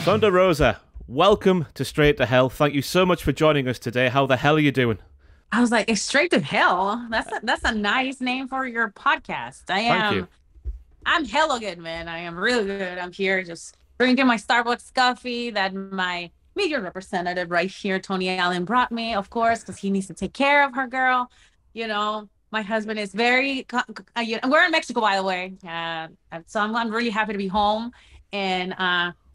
Thunder Rosa, welcome to Straight to Hell. Thank you so much for joining us today. How the hell are you doing? I was like, straight to hell. That's a nice name for your podcast. Thank you. I'm hella good, man. I am really good. I'm here just drinking my Starbucks coffee that my media representative right here, Tony Allen, brought me, of course, because he needs to take care of her girl. You know, my husband is very, we're in Mexico, by the way. So I'm really happy to be home. And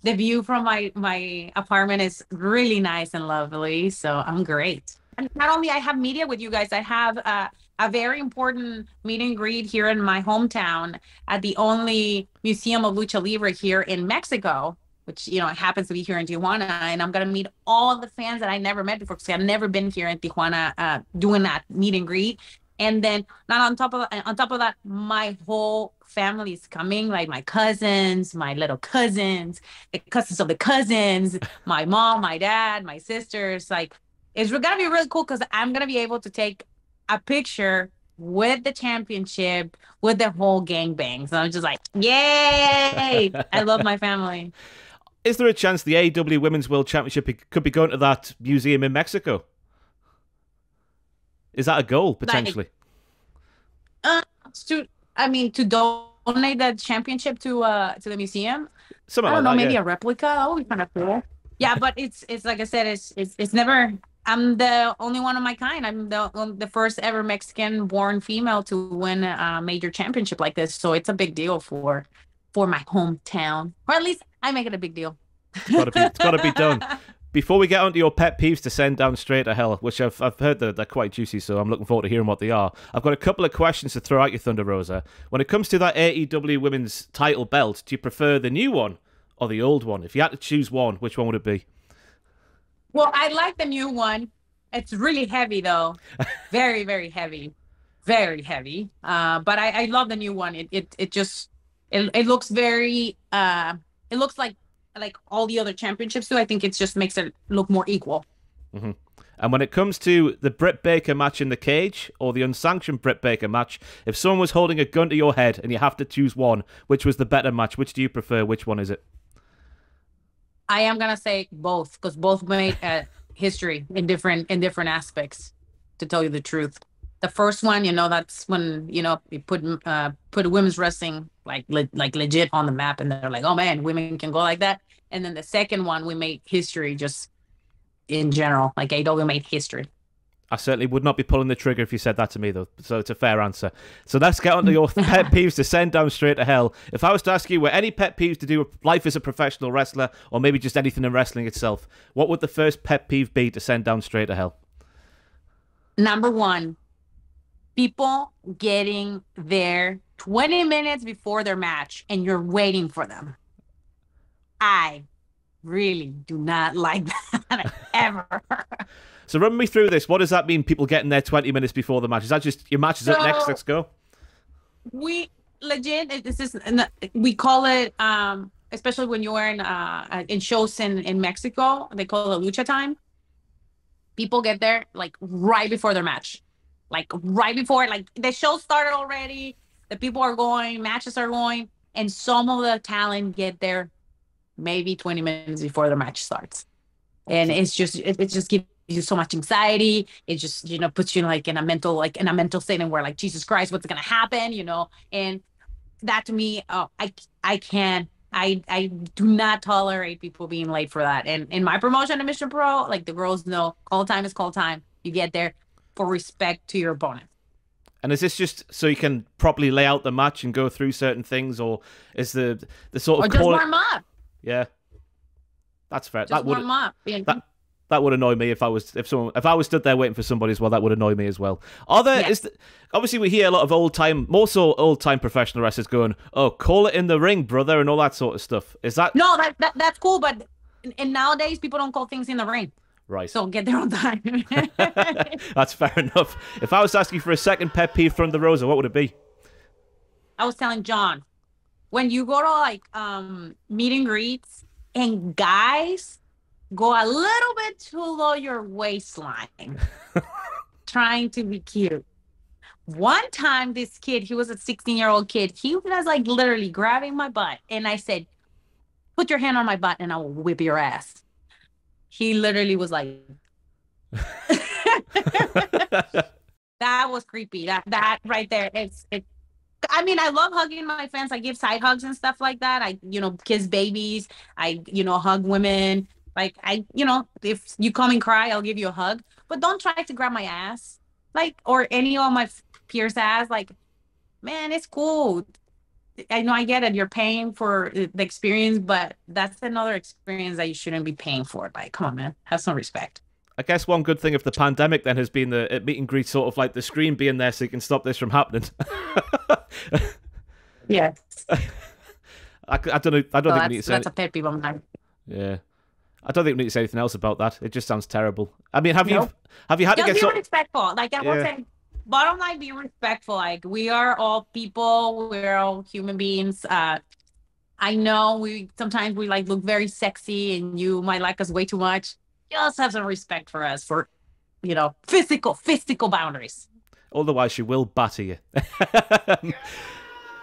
the view from my apartment is really nice and lovely. So I'm great. And not only I have media with you guys, I have a very important meet and greet here in my hometown at the only museum of lucha libre here in Mexico, which, you know, happens to be here in Tijuana. And I'm going to meet all the fans that I never met before, because I've never been here in Tijuana doing that meet and greet. And then not on top of that, my whole family is coming, like my cousins, my little cousins, the cousins of the cousins, my mom, my dad, my sisters. Like, it's gonna be really cool because I'm gonna be able to take a picture with the championship, with the whole gangbang. So I'm just like, yay! I love my family. Is there a chance the AEW Women's World Championship could be going to that museum in Mexico? Is that a goal, potentially? To donate that championship to the museum. Something I don't like know, that, maybe yeah. a replica. That would be kind of cool. Yeah, but it's like I said, it's never. I'm the only one of my kind. I'm the first ever Mexican-born female to win a major championship like this. So it's a big deal for my hometown, or at least I make it a big deal. It's got to be done. Before we get onto your pet peeves to send down straight to hell, which I've heard that they're quite juicy, so I'm looking forward to hearing what they are. I've got a couple of questions to throw at you, Thunder Rosa. When it comes to that AEW Women's title belt, do you prefer the new one or the old one? If you had to choose one, which one would it be? Well, I like the new one. It's really heavy, though. Very, very heavy. Very heavy. But I love the new one. It looks very, it looks like all the other championships do. I think it just makes it look more equal. Mm-hmm. And when it comes to the Brit Baker match in the cage or the unsanctioned Brit Baker match, if someone was holding a gun to your head and you have to choose one, which was the better match? Which do you prefer? Which one is it? I am gonna say both, because both made history in different aspects. To tell you the truth, the first one, you know, that's when, you know, we put women's wrestling like legit on the map, and they're like, oh man, women can go like that. And then the second one, we made history just in general, like AEW made history. I certainly would not be pulling the trigger if you said that to me, though. So it's a fair answer. So let's get on to your pet peeves to send down straight to hell. If I was to ask you, were any pet peeves to do with life as a professional wrestler, or maybe just anything in wrestling itself, what would the first pet peeve be to send down straight to hell? Number one, people getting there 20 minutes before their match and you're waiting for them. I really do not like that ever. So run me through this. What does that mean, people getting there 20 minutes before the match? Is that just, your match is up next, let's go? We legit, we call it, especially when you're in shows in Mexico, they call it Lucha Time. People get there like right before their match. Like right before, like the show started already, the people are going, matches are going, and some of the talent get there maybe 20 minutes before the match starts. And it just gives you so much anxiety. It just, you know, puts you in a mental state and where like, Jesus Christ, what's going to happen, you know? And that to me, I do not tolerate people being late for that. And in my promotion to Mission Pro, like the girls know, call time is call time. You get there for respect to your opponent. And is this just so you can properly lay out the match and go through certain things, or is the sort of... Or just warm up. Yeah. That's fair. Just warm up. That would annoy me if I was stood there waiting for somebody as well. That would annoy me as well. Are there? Yes. Obviously we hear a lot of old time professional wrestlers going, "Oh, call it in the ring, brother," and all that sort of stuff. Is that? No, that's cool, but nowadays people don't call things in the ring. Right. So get there on time. That's fair enough. If I was asking for a second pet peeve from the Rosa, what would it be? I was telling John, when you go to like meet and greets and guys go a little bit too low your waistline trying to be cute. One time this kid, he was a 16-year-old kid, he was like literally grabbing my butt, and I said, put your hand on my butt and I will whip your ass. He literally was like, that was creepy. That right there. I mean, I love hugging my fans. I give side hugs and stuff like that. I, kiss babies. I, hug women. Like, if you come and cry, I'll give you a hug. But don't try to grab my ass, like, or any of my peers' ass. Like, man, it's cool. I know I get it. You're paying for the experience, but that's another experience that you shouldn't be paying for. Like, come on, man. Have some respect. I guess one good thing of the pandemic then has been the meet and greet, sort of like the screen being there so you can stop this from happening. Yes. I don't know. I don't think we need to say that's a pet peeve of mine. Yeah. I don't think we need to say anything else about that. It just sounds terrible. I mean, have you had to get be respectful? Like I was saying, bottom line, be respectful. Like we are all people. We're all human beings. I know sometimes we like look very sexy, and you might like us way too much. Just have some respect for us for, physical boundaries. Otherwise, she will batter you.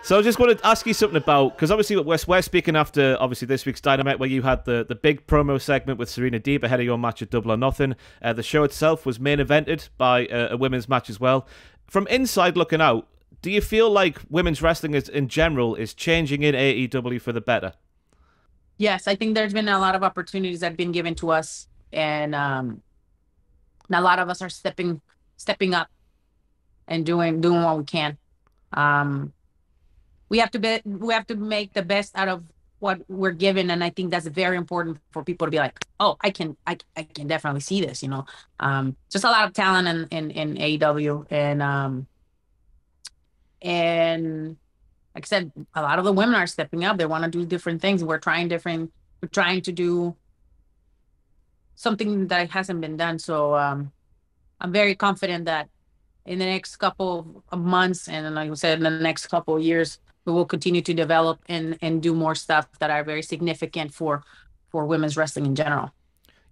So I just wanted to ask you something about, because obviously we're speaking after, obviously, this week's Dynamite, where you had the big promo segment with Serena Deeb ahead of your match at Double or Nothing. The show itself was main evented by a women's match as well. From inside looking out, do you feel like women's wrestling in general is changing in AEW for the better? Yes, I think there's been a lot of opportunities that have been given to us, and a lot of us are stepping up and doing what we can. We have to make the best out of what we're given, and I think that's very important for people to be like, oh, I can definitely see this. Just a lot of talent in AEW, and like I said, a lot of the women are stepping up. They want to do different things. We're trying to do something that hasn't been done. So I'm very confident that in the next couple of months, and like I said, in the next couple of years, we will continue to develop and do more stuff that are very significant for women's wrestling in general.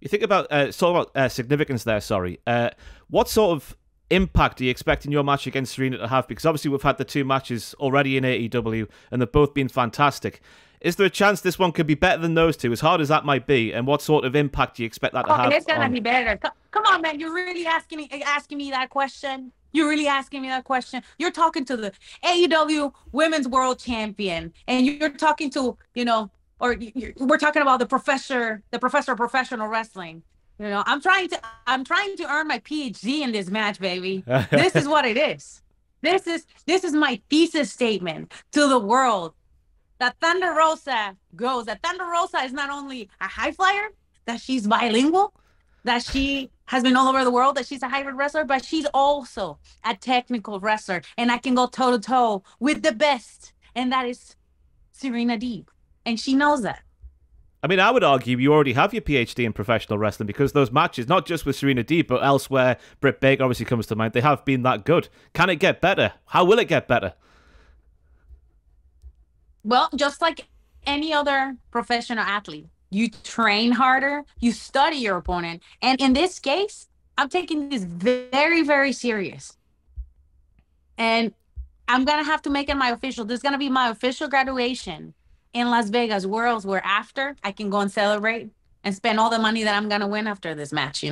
You think about significance there, sorry. What sort of impact are you expecting your match against Serena to have? Because obviously we've had the two matches already in AEW, and they've both been fantastic. Is there a chance this one could be better than those two, as hard as that might be? And what sort of impact do you expect that to have? It's gonna be better. Come on, man! You're really asking me that question. You're really asking me that question. You're talking to the AEW Women's World Champion, and you're talking to we're talking about the professor of professional wrestling. I'm trying to earn my PhD in this match, baby. This is what it is. This is my thesis statement to the world. That Thunder Rosa goes. That Thunder Rosa is not only a high flyer, that she's bilingual, that she has been all over the world, that she's a hybrid wrestler, but she's also a technical wrestler. And I can go toe-to-toe with the best, and that is Serena Deeb. And she knows that. I mean, I would argue you already have your PhD in professional wrestling, because those matches, not just with Serena Deeb, but elsewhere, Brit Baker obviously comes to mind, they have been that good. Can it get better? How will it get better? Well, just like any other professional athlete, you train harder, you study your opponent. And in this case, I'm taking this very, very serious. And I'm going to have to make it my official. This is going to be my official graduation in Las Vegas, where after I can go and celebrate and spend all the money that I'm going to win after this match,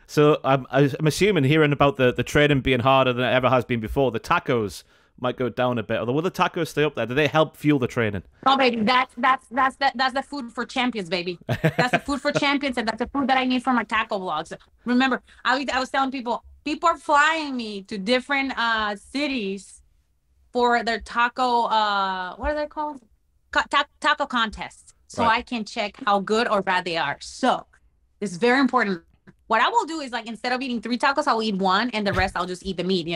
So I'm assuming, hearing about the training being harder than it ever has been before, the tacos might go down a bit. Although, will the tacos stay up there? Do they help fuel the training? Oh, baby, that's the food for champions, baby. That's the food for champions, and that's the food that I need for my taco vlogs. Remember, I was telling people are flying me to different cities for their taco. What are they called? Taco contests. So right. I can check how good or bad they are. So this is very important. What I will do is, like, instead of eating 3 tacos, I'll eat 1, and the rest I'll just eat the meat,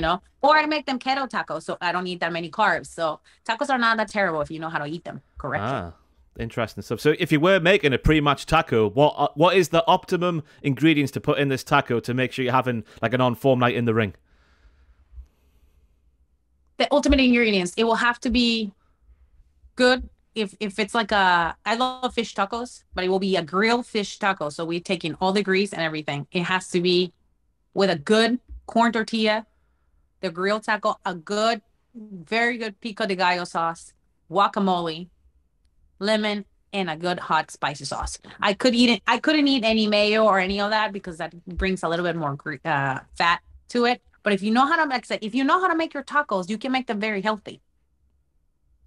Or I make them keto tacos, so I don't eat that many carbs. So tacos are not that terrible if you know how to eat them correctly. Ah, interesting stuff. So if you were making a pre-match taco, what is the optimum ingredients to put in this taco to make sure you're having like an on-form night in the ring? The ultimate ingredients, it will have to be good. If it's like I love fish tacos, but it will be a grilled fish taco. So we're taking all the grease and everything. It has to be with a good corn tortilla, the grilled taco, a good, very good pico de gallo sauce, guacamole, lemon, and a good hot spicy sauce. I couldn't eat any mayo or any of that because that brings a little bit more fat to it. But if you know how to mix it, if you know how to make your tacos, you can make them very healthy.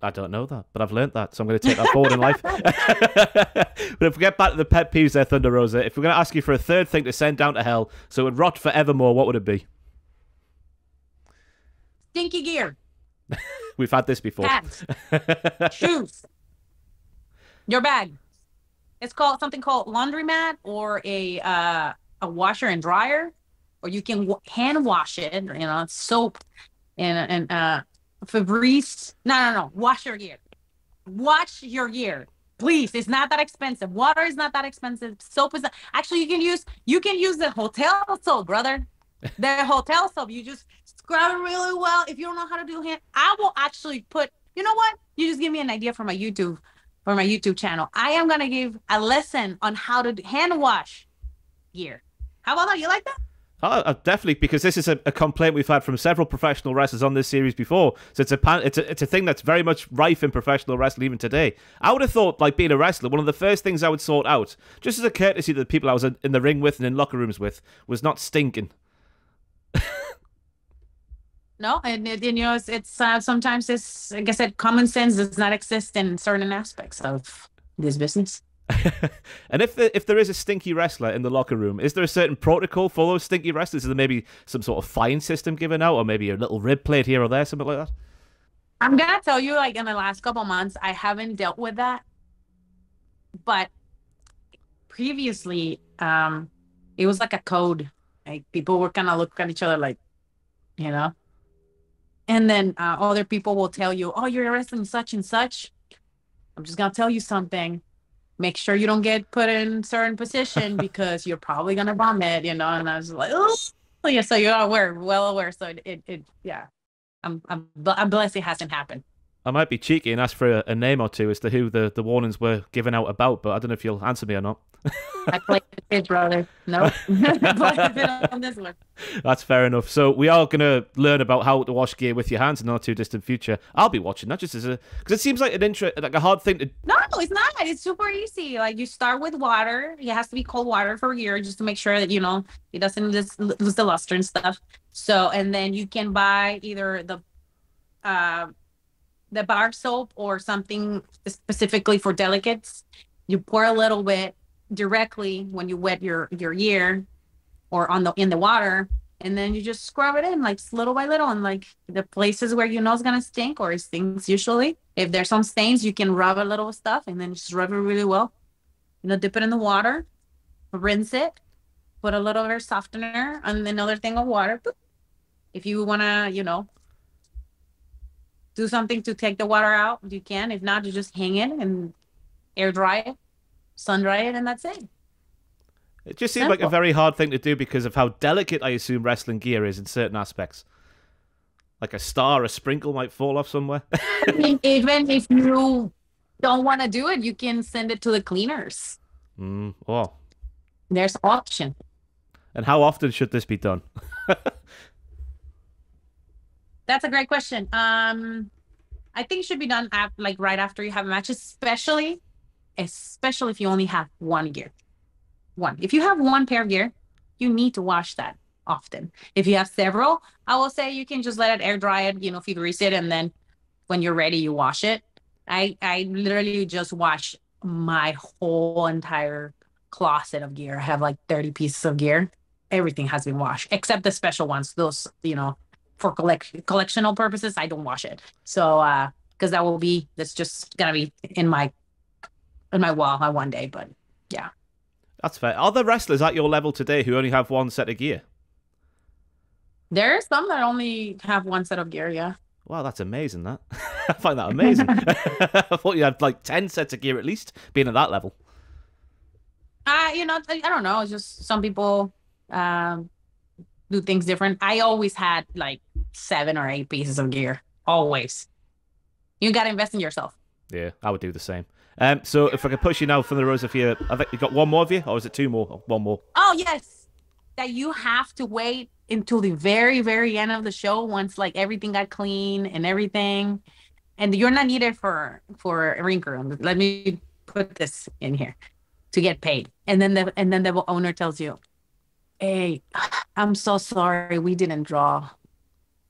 I don't know that, but I've learned that, so I'm going to take that forward in life. But if we get back to the pet peeves there, Thunder Rosa, if we're going to ask you for a third thing to send down to hell so it would rot forevermore, what would it be? Stinky Gear. We've had this before. Hats. Shoes. Your bag. It's called something called laundromat or a washer and dryer, or you can hand wash it. You know, soap and Febreze. No. Wash your gear. Wash your gear, please. It's not that expensive. Water is not that expensive. Soap is not. Actually, you can use the hotel soap, brother. The hotel soap. You just scrub it really well. If you don't know how to do hand, I will actually put. You know what? You just give me an idea for my YouTube channel. I am gonna give a lesson on how to hand wash gear. How about that? You like that? Oh, definitely, because this is a complaint we've had from several professional wrestlers on this series before. So it's a thing that's very much rife in professional wrestling even today. I would have thought, like being a wrestler, one of the first things I would sort out, just as a courtesy to the people I was in the ring with and in locker rooms with, was not stinking. No, and you know, it's sometimes it's, like I said, common sense does not exist in certain aspects of this business. And if there is a stinky wrestler in the locker room, is there a certain protocol for those stinky wrestlers? Is there maybe some sort of fine system given out, or maybe a little rib plate here or there, something like that? I'm gonna tell you, like in the last couple months, I haven't dealt with that, but previously, it was like a code. Like people were kind of looking at each other, like, you know, and then other people will tell you, "Oh, you're wrestling such and such." I'm just gonna tell you something. Make sure you don't get put in certain position because you're probably gonna vomit, you know. And I was like, oh yeah, so you're well aware. So it yeah, I'm blessed it hasn't happened. I might be cheeky and ask for a name or two as to who the warnings were given out about, but I don't know if you'll answer me or not. I played with it, brother. No, I played with it on this one. That's fair enough. So we are going to learn about how to wash gear with your hands in the not too distant future. I'll be watching that just as because it seems like like a hard thing to. No, it's not. It's super easy. Like you start with water. It has to be cold water for gear just to make sure that, you know, it doesn't just lose the luster and stuff. So, and then you can buy either the bar soap or something specifically for delicates. You pour a little bit directly when you wet your gear or in the water, and then you just scrub it in like little by little, and like the places where you know it's gonna stink or it stinks usually. If there's some stains, you can rub a little stuff and then just rub it really well. You know, dip it in the water, rinse it, put a little bit of softener and another thing of water. If you wanna, you know, do something to take the water out, you can. If not, you just hang it and air dry it, sun dry it, and that's it. It just seems like a very hard thing to do because of how delicate I assume wrestling gear is in certain aspects. Like a sprinkle might fall off somewhere. I mean, even if you don't want to do it, you can send it to the cleaners. Oh. There's option. And how often should this be done? That's a great question. I think it should be done like right after you have a match, especially if you only have one gear. If you have one pair of gear, you need to wash that often. If you have several, I will say you can just let it air dry it, you know, Febreze it, and then when you're ready, you wash it. I literally just wash my whole entire closet of gear. I have like 30 pieces of gear. Everything has been washed except the special ones. Those, you know, for collectional purposes, I don't wash it. So, because that's just gonna be in my wall one day. But yeah, that's fair. Are there wrestlers at your level today who only have one set of gear? There are some that only have one set of gear. Yeah. Wow, that's amazing. That I find that amazing. I thought you had like 10 sets of gear at least, being at that level. You know, I don't know. It's just some people do things different. I always had like 7 or 8 pieces of gear. Always. You got to invest in yourself. Yeah, I would do the same. So if I could push you now from the Rosa for you, I think you got one more of you, or is it 2 more? Or 1 more? Oh, yes. That you have to wait until the very, very end of the show once like everything got clean and everything. And you're not needed for a ring room. Let me put this in here to get paid. And then the owner tells you, hey, I'm so sorry, we didn't draw.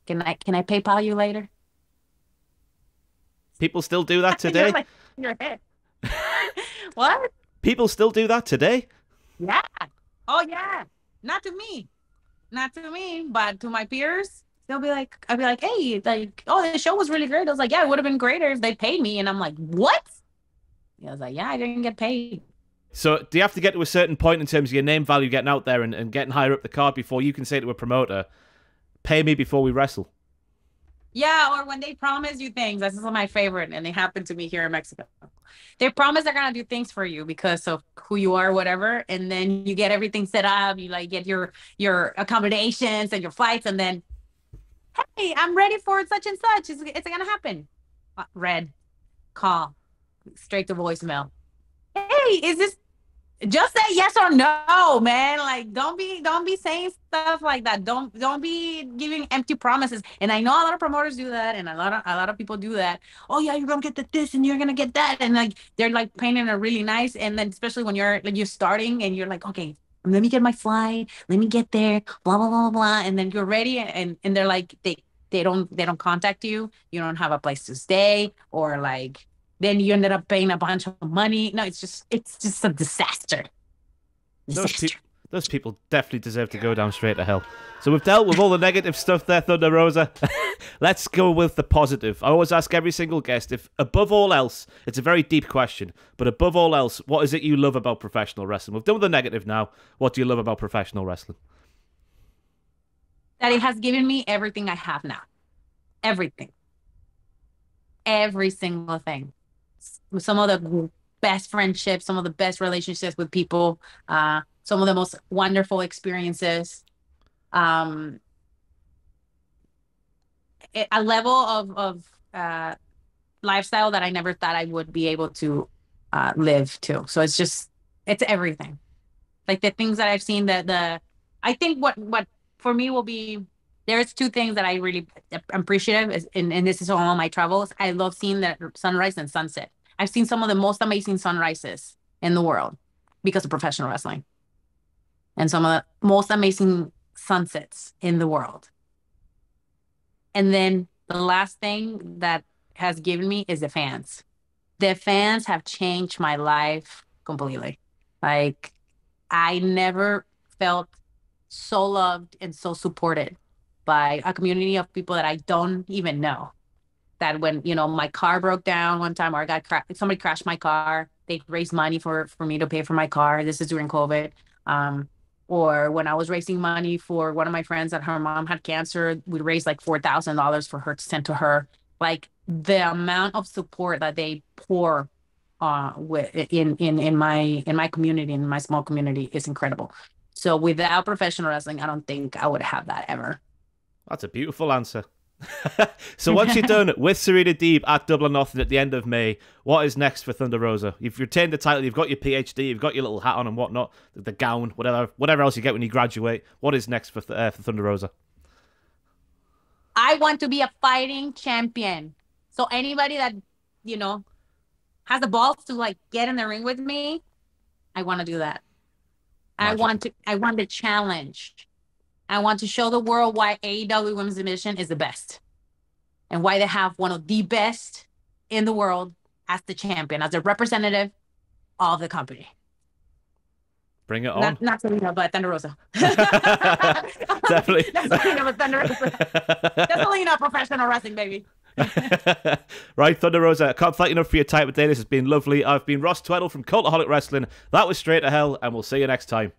Can I PayPal you later? People still do that today? You're like, in your head. What? People still do that today? Yeah. Oh yeah. Not to me. Not to me, but to my peers. I'd be like, hey, like, oh, the show was really great. I was like, yeah, it would have been greater if they paid me. And I'm like, what? Yeah, I was like, yeah, I didn't get paid. So do you have to get to a certain point in terms of your name value getting out there and getting higher up the card before you can say to a promoter, pay me before we wrestle? Yeah, or when they promise you things. This is my favorite, and they happen to me here in Mexico. They promise they're gonna do things for you because of who you are, whatever, and then you get everything set up. You like get your accommodations and your flights, and then, hey, I'm ready for such and such. It's gonna happen. Red, call, straight to voicemail. Hey, is this? Just say yes or no, man. Like, don't be saying stuff like that. Don't be giving empty promises. And I know a lot of promoters do that, and a lot of people do that. Oh yeah, you're gonna get this and you're gonna get that, and like they're like painting it really nice. And then especially when you're starting and you're like, okay, let me get my flight, let me get there, blah blah blah blah, and then you're ready, and they're like they don't contact you. You don't have a place to stay, or like. Then you ended up paying a bunch of money. No, it's just a disaster. Those people definitely deserve to go down straight to hell. So we've dealt with all the negative stuff there, Thunder Rosa. Let's go with the positive. I always ask every single guest, if above all else, it's a very deep question, but above all else, what is it you love about professional wrestling? We've done with the negative now. What do you love about professional wrestling? That it has given me everything I have now. Everything. Every single thing. Some of the best friendships, some of the best relationships with people, some of the most wonderful experiences, a level of lifestyle that I never thought I would be able to live to. So it's everything. Like the things that I've seen, I think what for me will be, there's two things that I really appreciative, and this is on all my travels. I love seeing the sunrise and sunset. I've seen some of the most amazing sunrises in the world because of professional wrestling, and some of the most amazing sunsets in the world. And then the last thing that has given me is the fans. The fans have changed my life completely. Like, I never felt so loved and so supported by a community of people that I don't even know. That when, my car broke down one time, or somebody crashed my car, they raised money for me to pay for my car. This is during COVID. Or when I was raising money for one of my friends that her mom had cancer, we raised like $4,000 for her to send to her. Like, the amount of support that they pour in my community, in my small community, is incredible. So without professional wrestling, I don't think I would have that ever. That's a beautiful answer. So once you're done with Serena Deeb at Double or Nothing at the end of May, what is next for Thunder Rosa? You've retained the title, you've got your PhD, you've got your little hat on and whatnot, the gown, whatever else you get when you graduate. What is next for Thunder Rosa? I want to be a fighting champion. So anybody that, has the balls to like get in the ring with me, I want to do that. Magic. I want the challenge. I want to show the world why AEW Women's Division is the best, and why they have one of the best in the world as the champion, as a representative of the company. Bring it on. Not Serena, but Thunder Rosa. Definitely. Not Serena, but Thunder Rosa. Definitely not professional wrestling, baby. Right, Thunder Rosa, I can't thank you enough for your time today. This has been lovely. I've been Ross Tweddell from Cultaholic Wrestling. That was Straight to Hell, and we'll see you next time.